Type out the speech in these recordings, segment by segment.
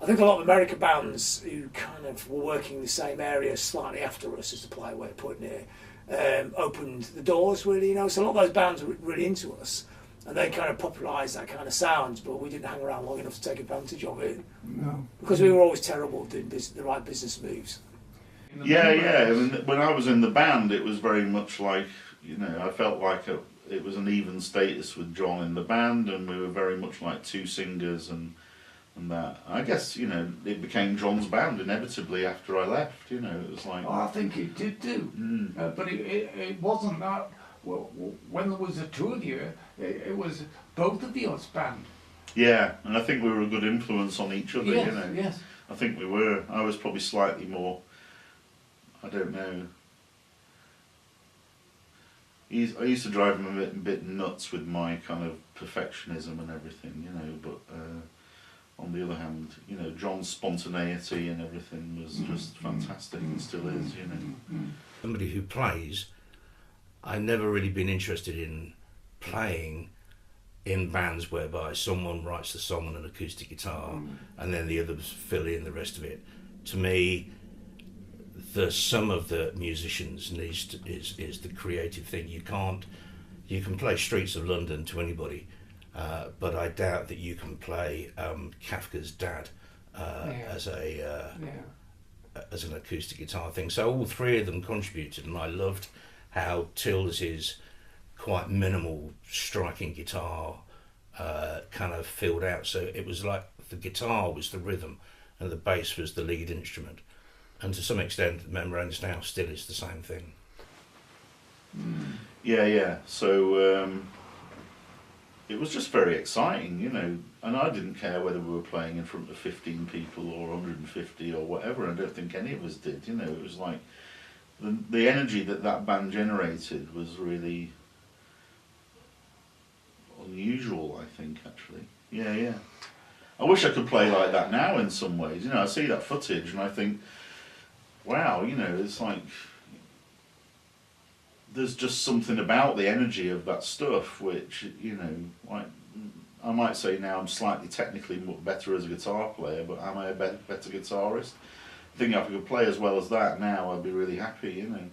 I think a lot of American bands who kind of were working in the same area slightly after us, is the polite way of putting it, opened the doors really, you know. So a lot of those bands were really into us, and they kind of popularised that kind of sound, but we didn't hang around long enough to take advantage of it. No. Because we were always terrible at doing the right business moves. Yeah. I mean, when I was in the band, it was very much like, you know, I felt like it was an even status with John in the band, and we were very much like two singers and that. I guess, you know, it became John's band inevitably after I left, you know, it was like... Oh, I think it did too. But it wasn't that, well, when there was a two of you, it was both of yours band. Yeah, and I think we were a good influence on each other, Yes, you know. yes. I think we were. I was probably slightly more, I don't know. I used to drive him a bit nuts with my kind of perfectionism and everything, you know, but on the other hand, you know, John's spontaneity and everything was just fantastic and still is, you know. Somebody who plays, I've never really been interested in playing in bands whereby someone writes the song on an acoustic guitar and then the others fill in the rest of it. To me, the sum of the musicians is the creative thing. You can play Streets of London to anybody, but I doubt that you can play Kafka's Dad as an acoustic guitar thing. So all three of them contributed, and I loved how Tills's quite minimal striking guitar kind of filled out. So it was like the guitar was the rhythm and the bass was the lead instrument. And to some extent, Membranes now still is the same thing. Yeah. So it was just very exciting, you know. And I didn't care whether we were playing in front of 15 people or 150 or whatever. I don't think any of us did, you know. It was like the energy that band generated was really unusual, I think, actually. Yeah. I wish I could play like that now in some ways. You know, I see that footage and I think, wow, you know, it's like there's just something about the energy of that stuff which, you know, like I might say now I'm slightly technically better as a guitar player, but am I a better guitarist? I think if I could play as well as that now, I'd be really happy, you know.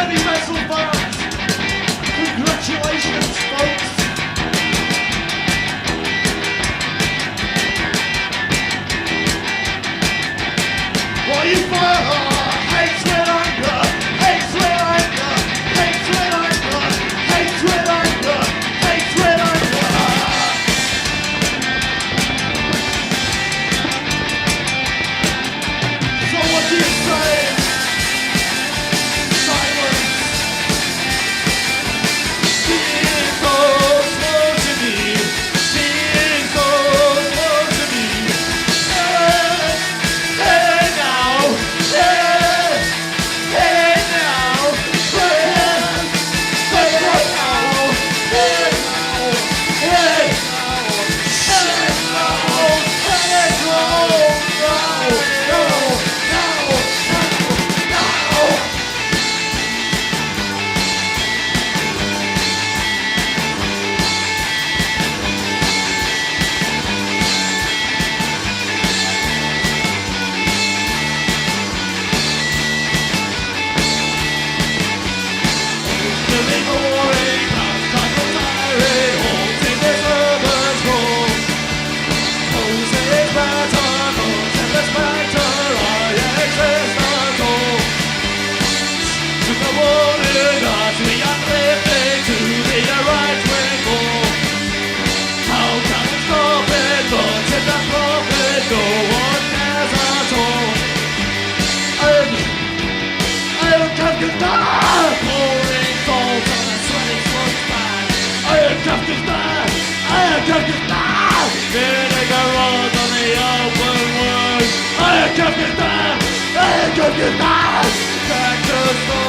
heavy metal band. Congratulations, folks. What you for? Hates with anger, hates with anger, hates with anger, hates with anger, hates with anger. So what do you say? Silence. Being so slow to me, being so slow to me. Hey now, hey now, hey now, hey Vinegar rolls on the open wound. I am Kafkas, back to school.